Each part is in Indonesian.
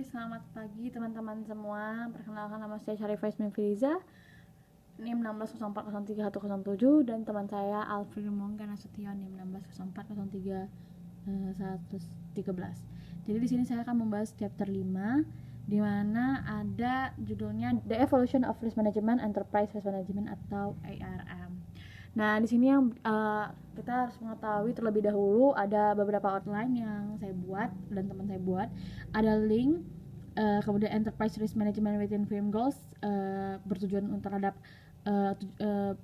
selamat pagi teman-teman semua. Perkenalkan, nama saya Syarifah Ismi Firiza, NIM 1604031107, dan teman saya Alfred Mongga Nasution, NIM 1604031113. Jadi di sini saya akan membahas chapter 5, di mana ada judulnya The Evolution of Risk Management, Enterprise Risk Management atau ARM. Nah, di sini yang kita harus mengetahui terlebih dahulu ada beberapa outline yang saya buat dan teman saya buat. Ada link, kemudian Enterprise Risk Management within Firm Goals, bertujuan terhadap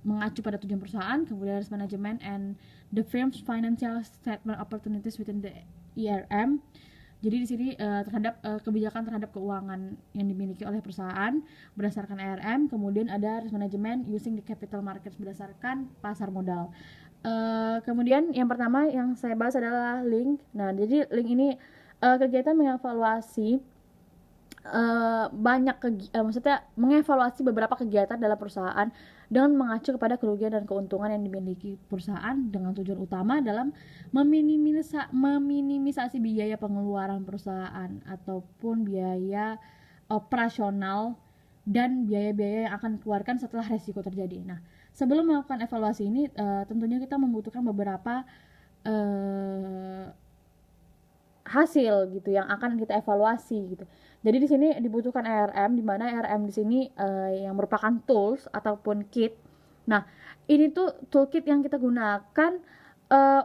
mengacu pada tujuan perusahaan, kemudian Risk Management and the Firm's Financial Statement Opportunities within the ERM. Jadi di sini terhadap kebijakan terhadap keuangan yang dimiliki oleh perusahaan berdasarkan ARM, kemudian ada risk management using the capital markets berdasarkan pasar modal. Kemudian yang pertama yang saya bahas adalah link. Nah, jadi link ini kegiatan mengevaluasi maksudnya mengevaluasi beberapa kegiatan dalam perusahaan dengan mengacu kepada kerugian dan keuntungan yang dimiliki perusahaan dengan tujuan utama dalam meminimisasi biaya pengeluaran perusahaan ataupun biaya operasional dan biaya-biaya yang akan dikeluarkan setelah resiko terjadi. Nah, sebelum melakukan evaluasi ini tentunya kita membutuhkan beberapa hasil gitu yang akan kita evaluasi gitu. Jadi di sini dibutuhkan ARM, di mana ARM di sini yang merupakan tools ataupun kit. Nah, ini tuh toolkit yang kita gunakan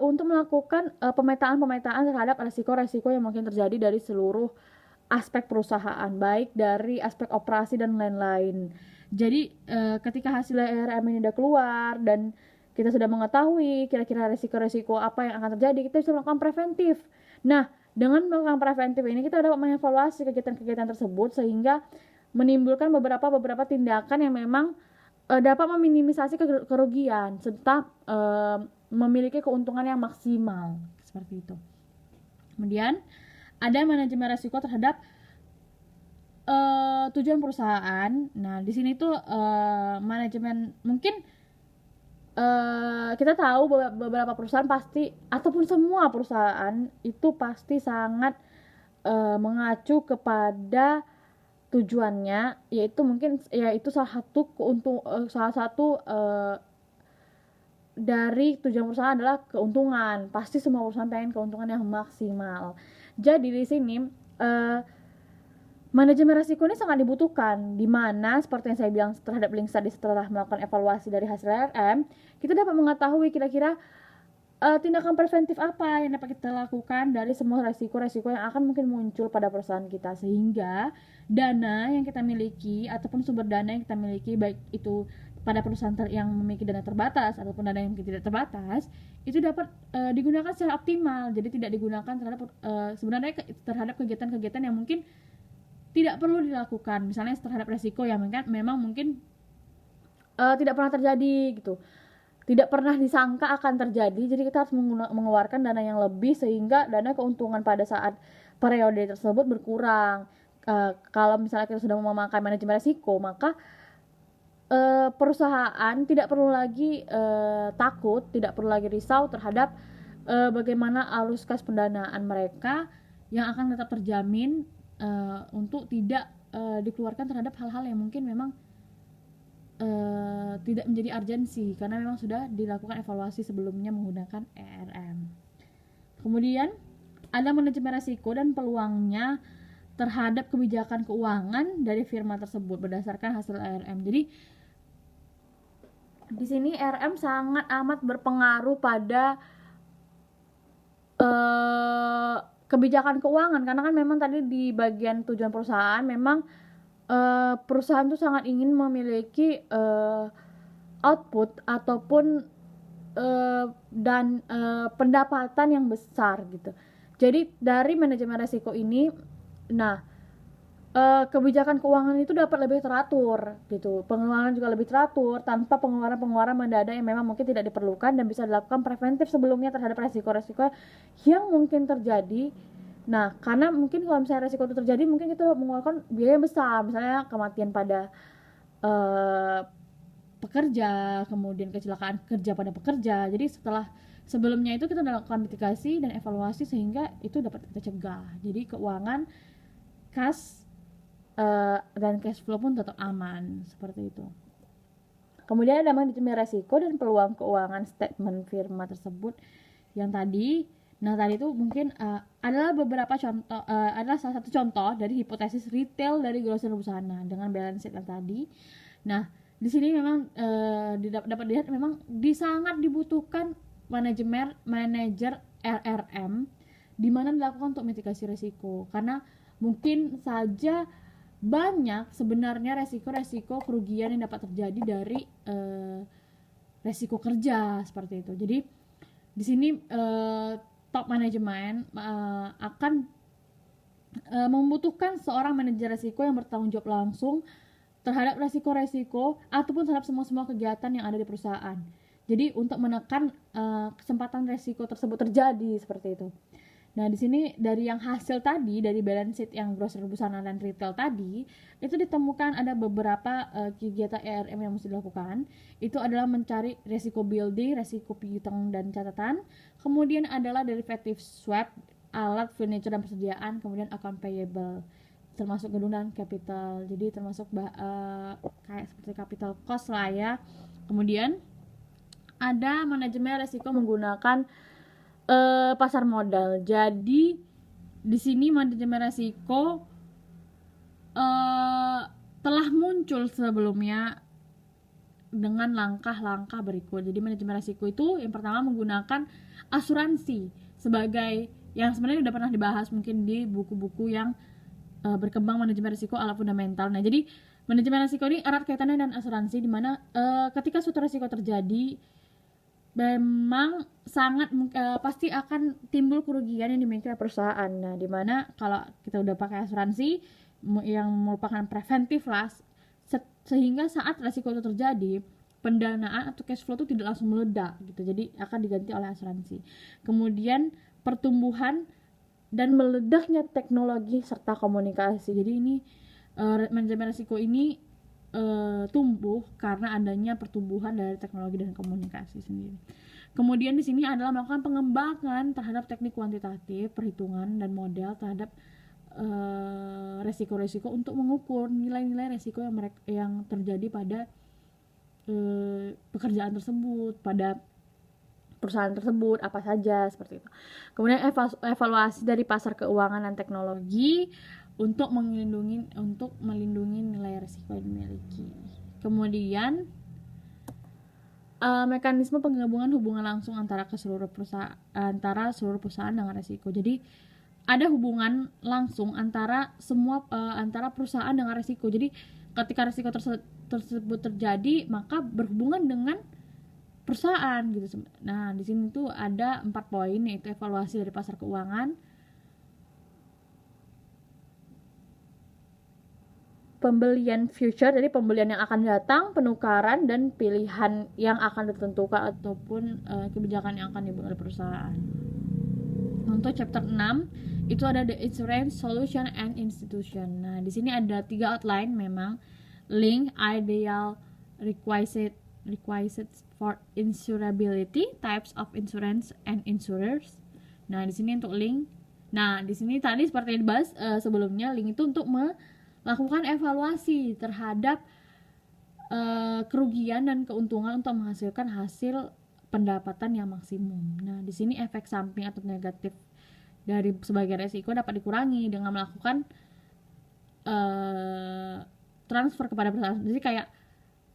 untuk melakukan pemetaan terhadap resiko-resiko yang mungkin terjadi dari seluruh aspek perusahaan, baik dari aspek operasi dan lain-lain. Jadi ketika hasil ARM ini udah keluar dan kita sudah mengetahui kira-kira resiko-resiko apa yang akan terjadi, kita bisa melakukan preventif. Nah, dengan melakukan preventif ini kita dapat mengevaluasi kegiatan-kegiatan tersebut sehingga menimbulkan beberapa tindakan yang memang dapat meminimisasi kerugian serta memiliki keuntungan yang maksimal seperti itu. Kemudian ada manajemen risiko terhadap tujuan perusahaan. Nah, di sini tuh manajemen mungkin kita tahu beberapa perusahaan pasti ataupun semua perusahaan itu pasti sangat mengacu kepada tujuannya, yaitu mungkin yaitu salah satu dari tujuan perusahaan adalah keuntungan. Pasti semua perusahaan pengen keuntungan yang maksimal. Jadi di sini manajemen risiko ini sangat dibutuhkan, di mana seperti yang saya bilang terhadap link tadi, setelah melakukan evaluasi dari hasil ARM, kita dapat mengetahui kira-kira tindakan preventif apa yang dapat kita lakukan dari semua resiko-resiko yang akan mungkin muncul pada perusahaan kita, sehingga dana yang kita miliki ataupun sumber dana yang kita miliki, baik itu pada perusahaan yang memiliki dana terbatas ataupun dana yang tidak terbatas, itu dapat digunakan secara optimal. Jadi tidak digunakan sebenarnya terhadap kegiatan-kegiatan yang mungkin tidak perlu dilakukan, misalnya terhadap resiko yang memang mungkin tidak pernah terjadi gitu, tidak pernah disangka akan terjadi. Jadi kita harus mengeluarkan dana yang lebih sehingga dana keuntungan pada saat periode tersebut berkurang. Kalau misalnya kita sudah memakai manajemen risiko, maka perusahaan tidak perlu lagi takut, tidak perlu lagi risau terhadap bagaimana arus kas pendanaan mereka yang akan tetap terjamin untuk tidak dikeluarkan terhadap hal-hal yang mungkin memang tidak menjadi urgensi, karena memang sudah dilakukan evaluasi sebelumnya menggunakan ARM. Kemudian ada manajemen risiko dan peluangnya terhadap kebijakan keuangan dari firma tersebut berdasarkan hasil ARM. Jadi di sini ARM sangat amat berpengaruh pada kebijakan keuangan, karena kan memang tadi di bagian tujuan perusahaan memang perusahaan tuh sangat ingin memiliki output ataupun pendapatan yang besar gitu. Jadi dari manajemen risiko ini, nah kebijakan keuangan itu dapat lebih teratur gitu, pengeluaran juga lebih teratur tanpa pengeluaran mendadak yang memang mungkin tidak diperlukan, dan bisa dilakukan preventif sebelumnya terhadap resiko-resiko yang mungkin terjadi. Nah, karena mungkin kalau misalnya resiko itu terjadi, mungkin kita mengeluarkan biaya besar, misalnya kematian pada pekerja, kemudian kecelakaan kerja pada pekerja. Jadi sebelumnya itu kita melakukan mitigasi dan evaluasi sehingga itu dapat kita cegah. Jadi keuangan kas dan cash flow pun tetap aman, seperti itu. Kemudian ada manajemen resiko dan peluang keuangan statement firma tersebut yang tadi. Nah, tadi itu mungkin adalah beberapa contoh, adalah salah satu contoh dari hipotesis retail dari grosir busana dengan balance sheet yang tadi. Nah, di sini memang dapat dilihat memang sangat dibutuhkan manajer RRM di mana dilakukan untuk mitigasi risiko, karena mungkin saja banyak sebenarnya resiko-resiko kerugian yang dapat terjadi dari resiko kerja seperti itu. Jadi di sini top manajemen akan membutuhkan seorang manajer resiko yang bertanggung jawab langsung terhadap resiko-resiko ataupun terhadap semua kegiatan yang ada di perusahaan. Jadi untuk menekan kesempatan resiko tersebut terjadi seperti itu. Nah, di sini dari yang hasil tadi, dari balance sheet yang grosir busana dan retail tadi, itu ditemukan ada beberapa kegiatan ERM yang mesti dilakukan. Itu adalah mencari resiko building, resiko piutang dan catatan. Kemudian adalah derivative swap, alat, furniture dan persediaan, kemudian account payable, termasuk gedung dan capital. Jadi termasuk kayak seperti capital cost lah ya. Kemudian ada manajemen resiko menggunakan pasar modal. Jadi di sini manajemen resiko telah muncul sebelumnya dengan langkah-langkah berikut. Jadi manajemen resiko itu yang pertama menggunakan asuransi sebagai yang sebenarnya sudah pernah dibahas mungkin di buku-buku yang berkembang manajemen risiko ala fundamental. Nah, jadi manajemen risiko ini erat kaitannya dengan asuransi, di mana ketika suatu risiko terjadi memang sangat pasti akan timbul kerugian yang dimiliki oleh perusahaan. Nah, di mana kalau kita udah pakai asuransi yang merupakan preventif lah, sehingga saat risiko itu terjadi, pendanaan atau cash flow itu tidak langsung meledak gitu. Jadi akan diganti oleh asuransi. Kemudian pertumbuhan dan meledaknya teknologi serta komunikasi. Jadi ini manajemen risiko ini tumbuh karena adanya pertumbuhan dari teknologi dan komunikasi sendiri. Kemudian di sini adalah melakukan pengembangan terhadap teknik kuantitatif, perhitungan dan model terhadap resiko-resiko untuk mengukur nilai-nilai resiko yang terjadi pada pekerjaan tersebut, pada perusahaan tersebut apa saja seperti itu. Kemudian evaluasi dari pasar keuangan dan teknologi untuk melindungi nilai risiko yang dimiliki. Kemudian mekanisme penggabungan hubungan langsung antara seluruh perusahaan dengan risiko. Jadi ada hubungan langsung antara perusahaan dengan risiko. Jadi ketika risiko tersebut terjadi, maka berhubungan dengan perusahaan gitu. Nah, di sini tuh ada 4 poin, yaitu evaluasi dari pasar keuangan, pembelian future, jadi pembelian yang akan datang, penukaran dan pilihan yang akan ditentukan ataupun kebijakan yang akan dibuat oleh perusahaan. Untuk chapter 6 itu ada the insurance solution and institution. Nah, di sini ada 3 outline memang. Link, ideal, requisite for insurability, types of insurance and insurers. Nah, di sini untuk link. Nah, di sini tadi seperti yang dibahas sebelumnya, link itu untuk melakukan evaluasi terhadap kerugian dan keuntungan untuk menghasilkan hasil pendapatan yang maksimum. Nah, di sini efek samping atau negatif dari sebagai resiko dapat dikurangi dengan melakukan transfer kepada perusahaan. Jadi kayak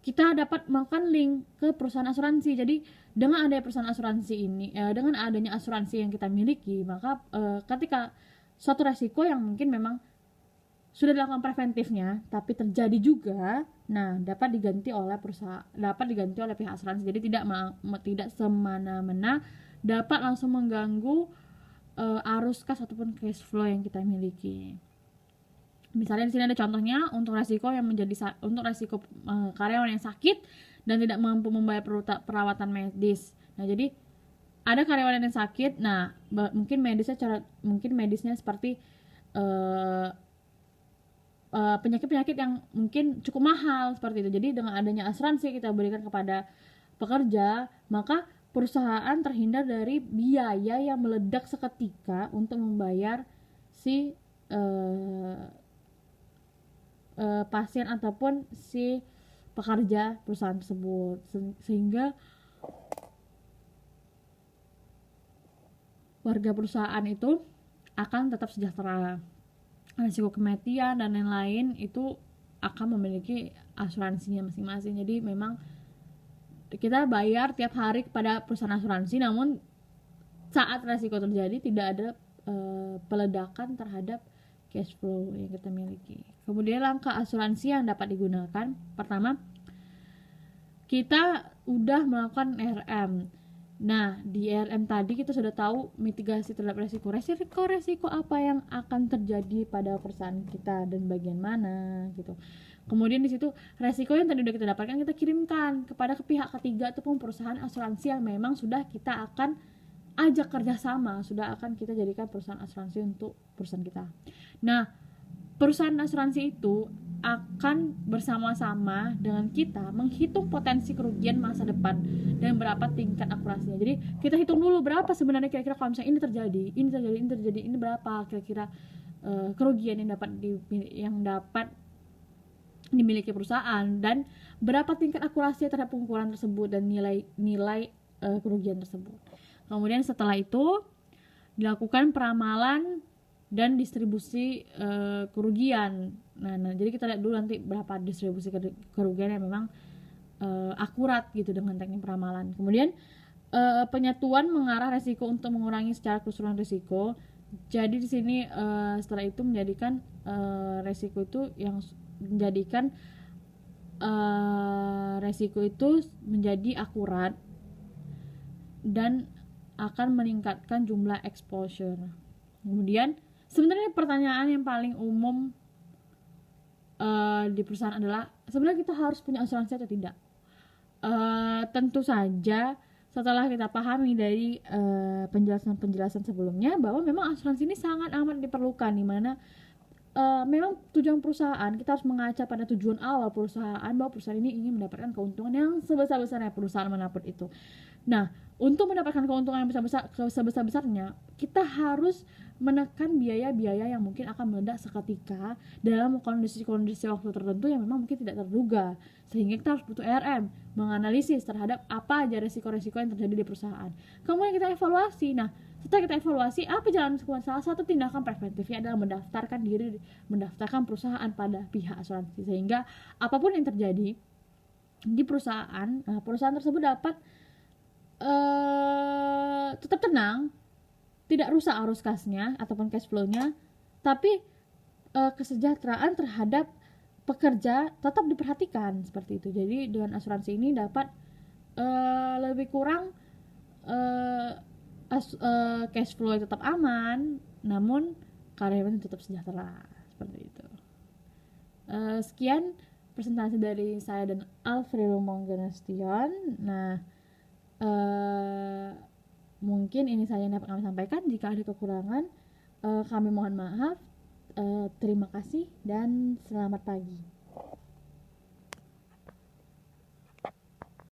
kita dapat melakukan link ke perusahaan asuransi. Jadi dengan adanya perusahaan asuransi ini, dengan adanya asuransi yang kita miliki, maka ketika suatu resiko yang mungkin memang sudah dilakukan preventifnya, tapi terjadi juga, nah dapat diganti oleh pihak asuransi. Jadi tidak semena-mena dapat langsung mengganggu arus kas ataupun cash flow yang kita miliki. Misalnya di sini ada contohnya untuk resiko karyawan yang sakit dan tidak mampu membayar perawatan medis. Nah, jadi ada karyawan yang sakit, nah mungkin medisnya seperti penyakit-penyakit yang mungkin cukup mahal seperti itu. Jadi dengan adanya asuransi kita berikan kepada pekerja, maka perusahaan terhindar dari biaya yang meledak seketika untuk membayar si pasien ataupun si pekerja perusahaan tersebut, sehingga warga perusahaan itu akan tetap sejahtera. Risiko kematian dan lain-lain itu akan memiliki asuransinya masing-masing. Jadi memang kita bayar tiap hari kepada perusahaan asuransi, namun saat risiko terjadi tidak ada peledakan terhadap cash flow yang kita miliki. Kemudian langkah asuransi yang dapat digunakan, pertama, kita udah melakukan RM. Nah, di RM tadi kita sudah tahu mitigasi terhadap resiko apa yang akan terjadi pada perusahaan kita dan bagian mana gitu. Kemudian di situ resiko yang tadi udah kita dapatkan kita kirimkan kepada pihak ketiga ataupun perusahaan asuransi yang memang sudah kita akan ajak kerjasama, sudah akan kita jadikan perusahaan asuransi untuk perusahaan kita. Nah, perusahaan asuransi itu akan bersama-sama dengan kita menghitung potensi kerugian masa depan dan berapa tingkat akurasinya. Jadi kita hitung dulu berapa sebenarnya kira-kira kalau misalnya ini terjadi, ini berapa kira-kira kerugian yang dapat dimiliki perusahaan dan berapa tingkat akurasi terhadap pengukuran tersebut dan nilai kerugian tersebut. Kemudian setelah itu dilakukan peramalan dan distribusi kerugian. Nah, jadi kita lihat dulu nanti berapa distribusi kerugian yang memang akurat gitu dengan teknik peramalan. Kemudian penyatuan mengarah resiko untuk mengurangi secara keseluruhan risiko. Jadi di sini setelah itu menjadikan resiko itu yang menjadikan resiko itu menjadi akurat dan akan meningkatkan jumlah exposure. Kemudian sebenarnya pertanyaan yang paling umum di perusahaan adalah sebenarnya kita harus punya asuransi atau tidak. Tentu saja setelah kita pahami dari penjelasan sebelumnya bahwa memang asuransi ini sangat amat diperlukan, di mana memang tujuan perusahaan kita harus mengaca pada tujuan awal perusahaan, bahwa perusahaan ini ingin mendapatkan keuntungan yang sebesar-besarnya, perusahaan manapun itu. Nah, untuk mendapatkan keuntungan yang sebesar-besarnya, kita harus menekan biaya-biaya yang mungkin akan meledak seketika dalam kondisi-kondisi waktu tertentu yang memang mungkin tidak terduga. Sehingga kita harus butuh RM, menganalisis terhadap apa aja resiko-resiko yang terjadi di perusahaan. Kemudian kita evaluasi. Nah, setelah kita evaluasi, apa jalan keluar? Salah satu tindakan preventifnya adalah mendaftarkan perusahaan pada pihak asuransi, sehingga apapun yang terjadi di perusahaan, perusahaan tersebut dapat tetap tenang, tidak rusak arus kasnya ataupun cash flow-nya, tapi kesejahteraan terhadap pekerja tetap diperhatikan seperti itu. Jadi dengan asuransi ini dapat lebih kurang cash flow tetap aman, namun karyawan tetap sejahtera seperti itu. Sekian presentasi dari saya dan Alfredo Monggenastion. Nah, mungkin ini saja yang dapat kami sampaikan. Jika ada kekurangan, kami mohon maaf. Terima kasih dan selamat pagi.